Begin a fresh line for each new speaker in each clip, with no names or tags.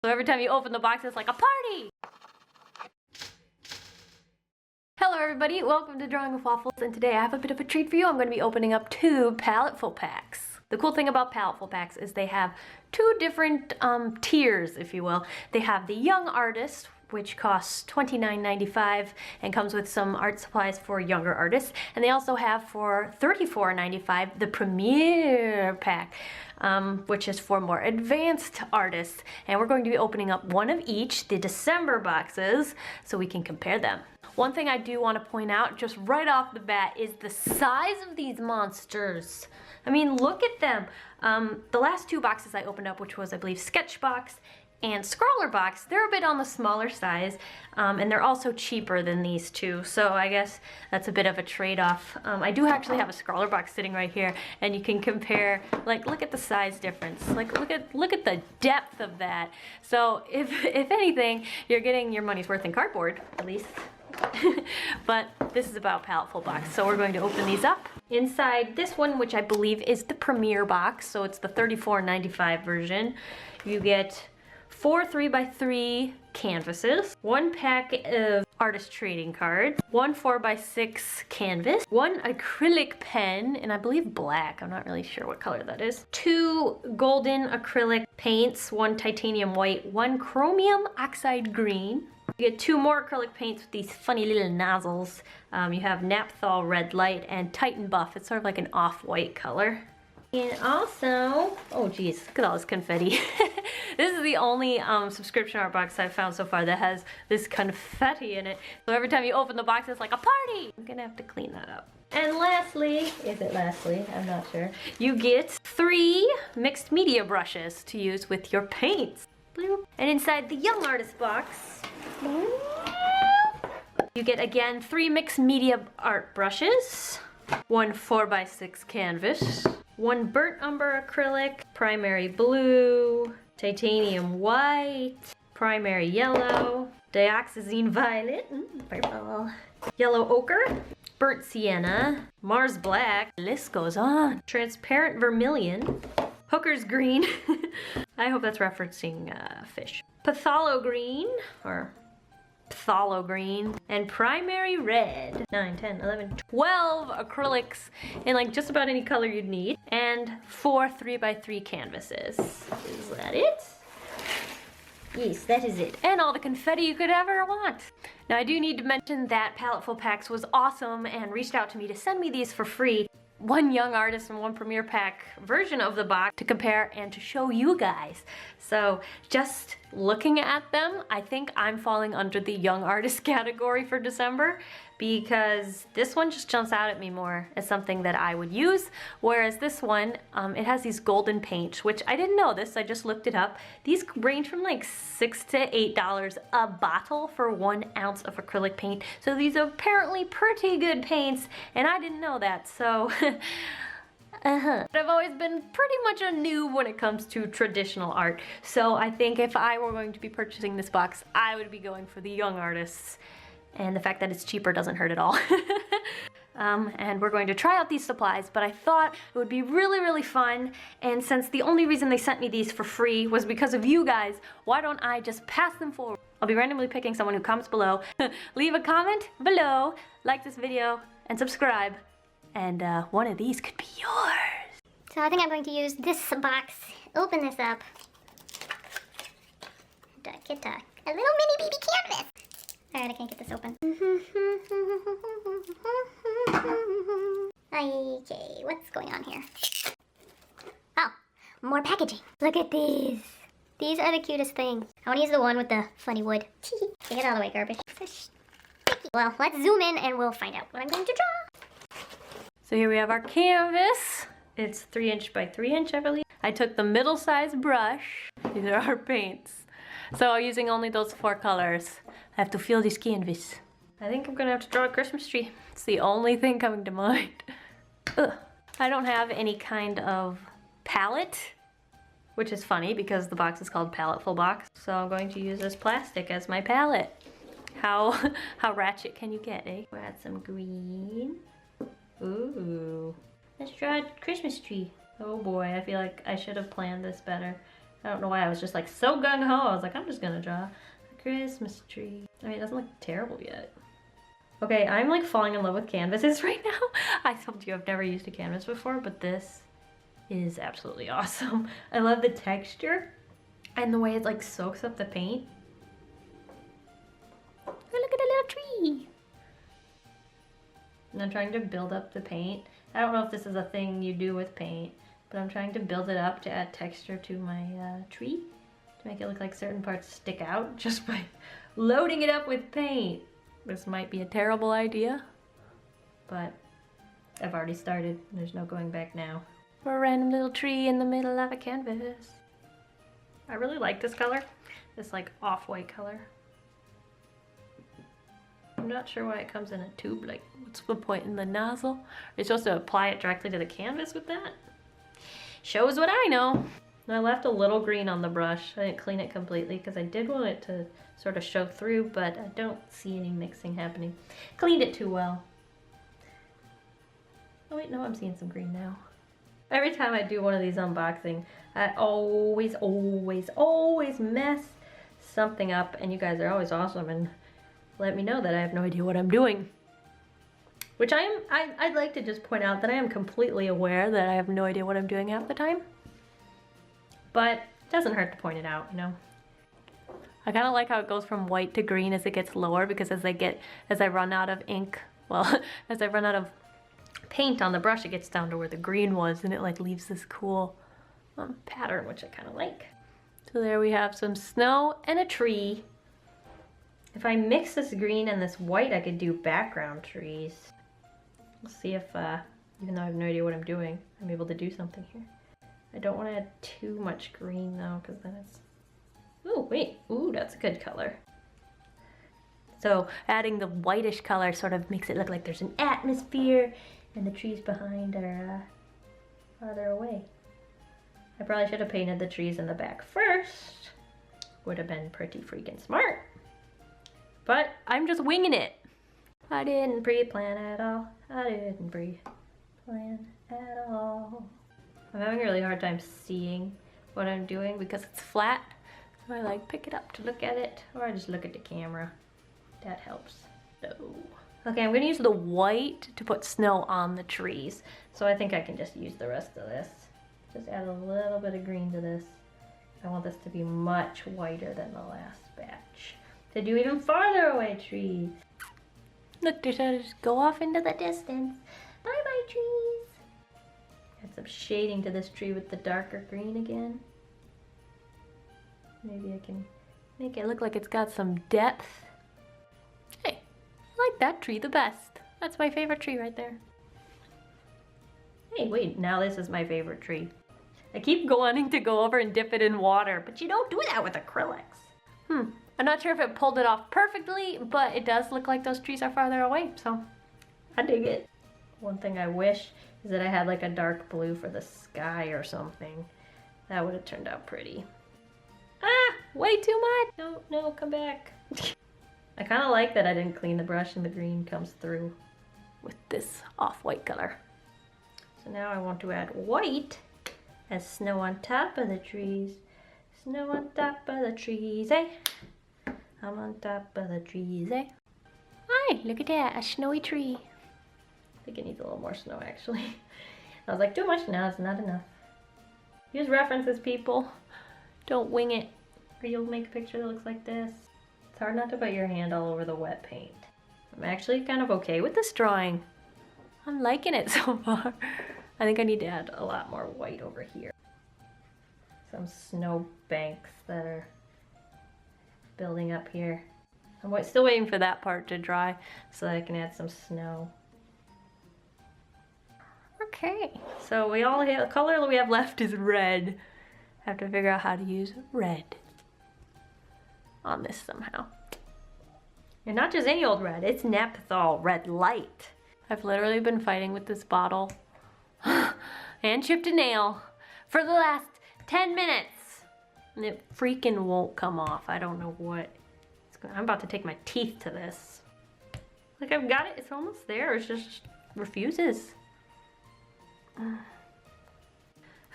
So every time you open the box, it's like a party! Hello everybody, welcome to Drawing with Waffles, and today I have a bit of a treat for you. I'm going to be opening up 2 Paletteful packs. The cool thing about Paletteful packs is they have 2 different tiers, if you will. They have the Young Artist, which costs $29.95 and comes with some art supplies for younger artists. And they also have for $34.95 the Premier pack, which is for more advanced artists. And we're going to be opening up one of each, the December boxes, so we can compare them. One thing I do want to point out just right off the bat is the size of these monsters. I mean, look at them. The last 2 boxes I opened up, which was, I believe, Sketchbox and Scrawler Box, they're a bit on the smaller size, and they're also cheaper than these 2, so I guess that's a bit of a trade-off. I do actually have a Scrawler Box sitting right here, and you can compare, like, look at the size difference. Like, look at the depth of that. So if anything, you're getting your money's worth in cardboard, at least. But this is about Paletteful box, so we're going to open these up. Inside this one, which I believe is the Premier box, so it's the $34.95 version, you get 4 3x3 canvases, 1 pack of artist trading cards, 1 4x6 canvas, 1 acrylic pen, and I believe black, I'm not really sure what color that is, 2 golden acrylic paints, 1 titanium white, 1 chromium oxide green. You get 2 more acrylic paints with these funny little nozzles. You have Naphthol red light and Titan buff. It's sort of like an off-white color. And also, oh geez, look at all this confetti. This is the only subscription art box I've found so far that has this confetti in it. So every time you open the box, it's like a party! I'm gonna have to clean that up. And lastly, is it lastly? I'm not sure. You get 3 mixed media brushes to use with your paints. And inside the Young Artist box, you get again 3 mixed media art brushes, 1 4x6 canvas, 1 burnt umber acrylic, primary blue, titanium white, primary yellow, dioxazine violet, purple, yellow ochre, burnt sienna, Mars black, the list goes on, transparent vermilion, hooker's green, I hope that's referencing fish, phthalo green, or phthalo green, and primary red. 9, 10, 11, 12 acrylics in like just about any color you'd need, and 4 3x3 canvases. Is that it? Yes, that is it. And all the confetti you could ever want. Now I do need to mention that Paletteful Packs was awesome and reached out to me to send me these for free. 1 Young Artist and 1 Premier Pack version of the box to compare and to show you guys. So just looking at them, I think I'm falling under the Young Artist category for December, because this one just jumps out at me more as something that I would use, whereas this one, it has these golden paints, which I didn't know this, I just looked it up. These range from like $6 to $8 a bottle for 1 ounce of acrylic paint. So these are apparently pretty good paints, and I didn't know that, so But I've always been pretty much a noob when it comes to traditional art. So I think if I were going to be purchasing this box, I would be going for the Young Artists. And the fact that it's cheaper doesn't hurt at all. And we're going to try out these supplies, but I thought it would be really, really fun. And since the only reason they sent me these for free was because of you guys, why don't I just pass them forward? I'll be randomly picking someone who comments below. Leave a comment below, like this video, and subscribe. And one of these could be yours.
So I think I'm going to use this box, open this up, and get a little mini baby canvas. Alright, I can't get this open. Okay, what's going on here? Oh, more packaging. Look at these. These are the cutest things. I want to use the one with the funny wood. Get all the way, garbage. Well, let's zoom in and we'll find out what I'm going to draw.
So here we have our canvas. It's 3 inch by 3 inch, I believe. I took the middle-sized brush. These are our paints. So using only those 4 colors, I have to fill this canvas. I think I'm gonna have to draw a Christmas tree. It's the only thing coming to mind. Ugh. I don't have any kind of palette, which is funny because the box is called Paletteful Box. So I'm going to use this plastic as my palette. How ratchet can you get, eh? We'll add some green. Ooh. Let's draw a Christmas tree. Oh boy, I feel like I should have planned this better. I don't know why I was just like so gung-ho. I was like, I'm just gonna draw a Christmas tree. I mean, it doesn't look terrible yet. Okay, I'm like falling in love with canvases right now. I told you I've never used a canvas before, but this is absolutely awesome. I love the texture and the way it like soaks up the paint. Oh, look at the little tree. And I'm trying to build up the paint. I don't know if this is a thing you do with paint, but I'm trying to build it up to add texture to my tree, to make it look like certain parts stick out just by loading it up with paint. This might be a terrible idea, but I've already started. There's no going back now. A random little tree in the middle of a canvas. I really like this color, this like off-white color. I'm not sure why it comes in a tube. Like, what's the point in the nozzle? Are you supposed to apply it directly to the canvas with that? Shows what I know. I left a little green on the brush. I didn't clean it completely because I did want it to sort of show through, but I don't see any mixing happening. Cleaned it too well. Oh wait, no, I'm seeing some green now. Every time I do one of these unboxing, I always mess something up, and you guys are always awesome and let me know that I have no idea what I'm doing. Which I'd like to just point out that I am completely aware that I have no idea what I'm doing half the time. But it doesn't hurt to point it out, you know? I kind of like how it goes from white to green as it gets lower, because as I run out of ink, well, as I run out of paint on the brush, it gets down to where the green was, and it like leaves this cool pattern, which I kind of like. So there we have some snow and a tree. If I mix this green and this white, I could do background trees. We'll see if, even though I have no idea what I'm doing, I'm able to do something here. I don't want to add too much green though, because then it's... Ooh, wait. Ooh, that's a good color. So adding the whitish color sort of makes it look like there's an atmosphere, and the trees behind are farther away. I probably should have painted the trees in the back first. Would have been pretty freaking smart. But I'm just winging it. I didn't pre-plan at all. I didn't pre-plan at all. I'm having a really hard time seeing what I'm doing because it's flat. So I like pick it up to look at it, or I just look at the camera. That helps. So, okay, I'm gonna use the white to put snow on the trees. So I think I can just use the rest of this. Just add a little bit of green to this. I want this to be much whiter than the last batch. To do even farther away trees. Look, they're trying to just go off into the distance. Bye-bye, trees. Add some shading to this tree with the darker green again. Maybe I can make it look like it's got some depth. Hey, I like that tree the best. That's my favorite tree right there. Hey, wait, now this is my favorite tree. I keep wanting to go over and dip it in water, but you don't do that with acrylics. I'm not sure if it pulled it off perfectly, but it does look like those trees are farther away, so I dig it. One thing I wish is that I had like a dark blue for the sky or something. That would have turned out pretty. Ah, way too much. No, come back. I kind of like that I didn't clean the brush and the green comes through with this off-white color. So now I want to add white as snow on top of the trees. Snow on top of the trees, eh? I'm on top of the trees, eh? Hi, look at that, a snowy tree. I think it needs a little more snow, actually. I was like, too much? No, it's not enough. Use references, people. Don't wing it, or you'll make a picture that looks like this. It's hard not to put your hand all over the wet paint. I'm actually kind of okay with this drawing. I'm liking it so far. I think I need to add a lot more white over here. Some snow banks that are building up here. I'm still waiting for that part to dry so that I can add some snow. Okay, so the color we have left is red. I have to figure out how to use red on this somehow. And not just any old red, it's Naphthol red light. I've literally been fighting with this bottle and chipped a nail for the last 10 minutes. And it freaking won't come off. I don't know what. I'm about to take my teeth to this. Like, I've got it, it's almost there, it just refuses.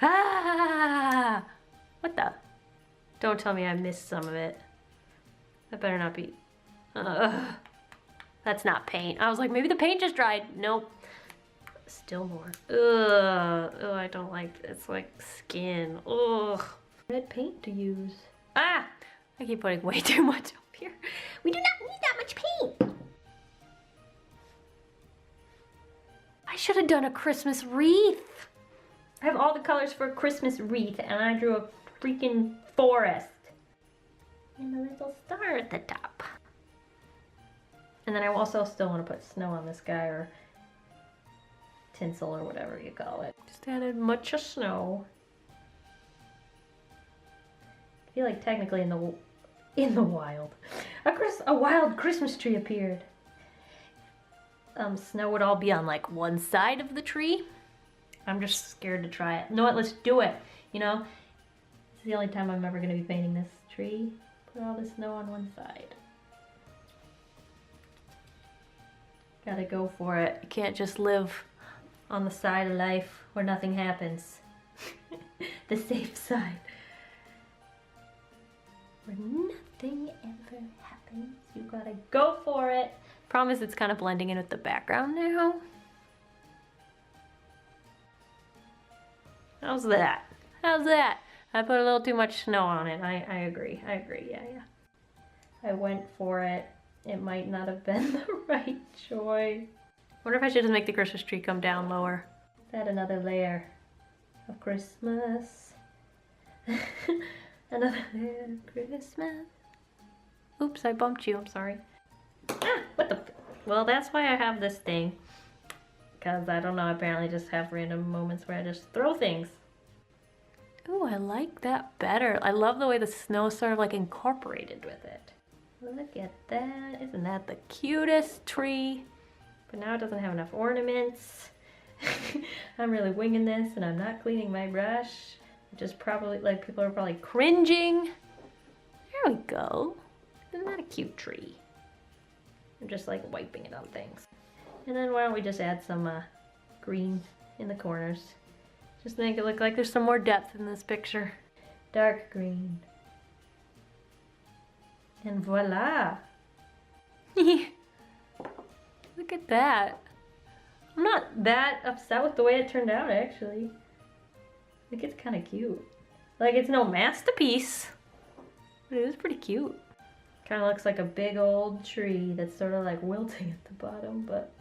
Ah! What the? Don't tell me I missed some of it. That better not be. That's not paint. I was like, maybe the paint just dried. Nope. Still more. Ugh. Oh, I don't like it. It's like skin. Ugh. Red paint to use. Ah! I keep putting way too much up here. We do not need that much paint. I should have done a Christmas wreath. I have all the colors for a Christmas wreath, and I drew a freaking forest. And a little star at the top. And then I also still want to put snow on this guy, or tinsel, or whatever you call it. Just added much of snow. I feel like technically in the wild, a wild Christmas tree appeared. Snow would all be on like one side of the tree. I'm just scared to try it. You know what? Let's do it. You know, it's the only time I'm ever gonna be painting this tree. Put all the snow on one side. Gotta go for it. You can't just live on the side of life where nothing happens. The safe side. Where nothing ever happens. You gotta go for it. Promise it's kind of blending in with the background now. How's that? How's that? I put a little too much snow on it. I agree. I agree. Yeah. I went for it. It might not have been the right choice. Wonder if I should just make the Christmas tree come down lower. Add another layer of Christmas. Another layer of Christmas. Oops, I bumped you. I'm sorry. Ah, what the? Well, that's why I have this thing. Because I don't know, I apparently just have random moments where I just throw things. Ooh, I like that better. I love the way the snow is sort of like incorporated with it. Look at that. Isn't that the cutest tree? But now it doesn't have enough ornaments. I'm really winging this and I'm not cleaning my brush. Which is probably, like, people are probably cringing. There we go. Isn't that a cute tree? I'm just like wiping it on things. And then why don't we just add some green in the corners. Just make it look like there's some more depth in this picture. Dark green. And voila! Look at that. I'm not that upset with the way it turned out, actually. I think it's kind of cute. Like, it's no masterpiece, but it is pretty cute. Kind of looks like a big old tree that's sort of like wilting at the bottom, but...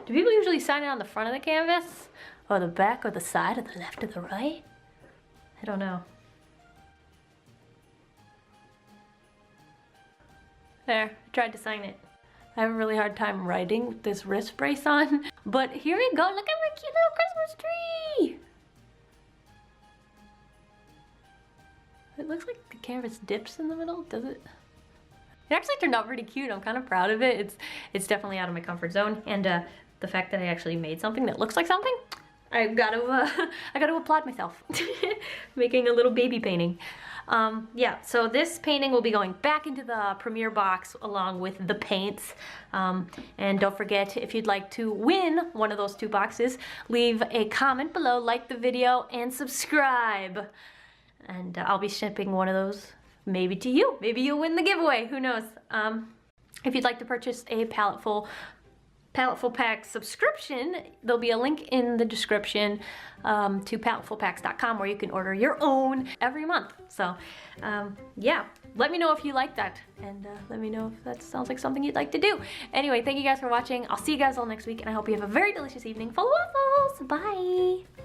Do people usually sign it on the front of the canvas? Or the back, or the side, or the left, or the right? I don't know. There, I tried to sign it. I have a really hard time writing with this wrist brace on. But here we go, look at my cute little Christmas tree! It looks like the canvas dips in the middle, does it? It actually turned out pretty cute. I'm kind of proud of it. It's definitely out of my comfort zone. And the fact that I actually made something that looks like something, I got to applaud myself. Making a little baby painting. Yeah, so this painting will be going back into the Premiere box along with the paints. And don't forget, if you'd like to win one of those 2 boxes, leave a comment below, like the video, and subscribe. And I'll be shipping one of those maybe to you. Maybe you'll win the giveaway, who knows. If you'd like to purchase a Paletteful Pack subscription, there'll be a link in the description to palettefulpacks.com where you can order your own every month. So yeah, let me know if you like that, and let me know if that sounds like something you'd like to do. Anyway, thank you guys for watching. I'll see you guys all next week, and I hope you have a very delicious evening full of waffles. Bye!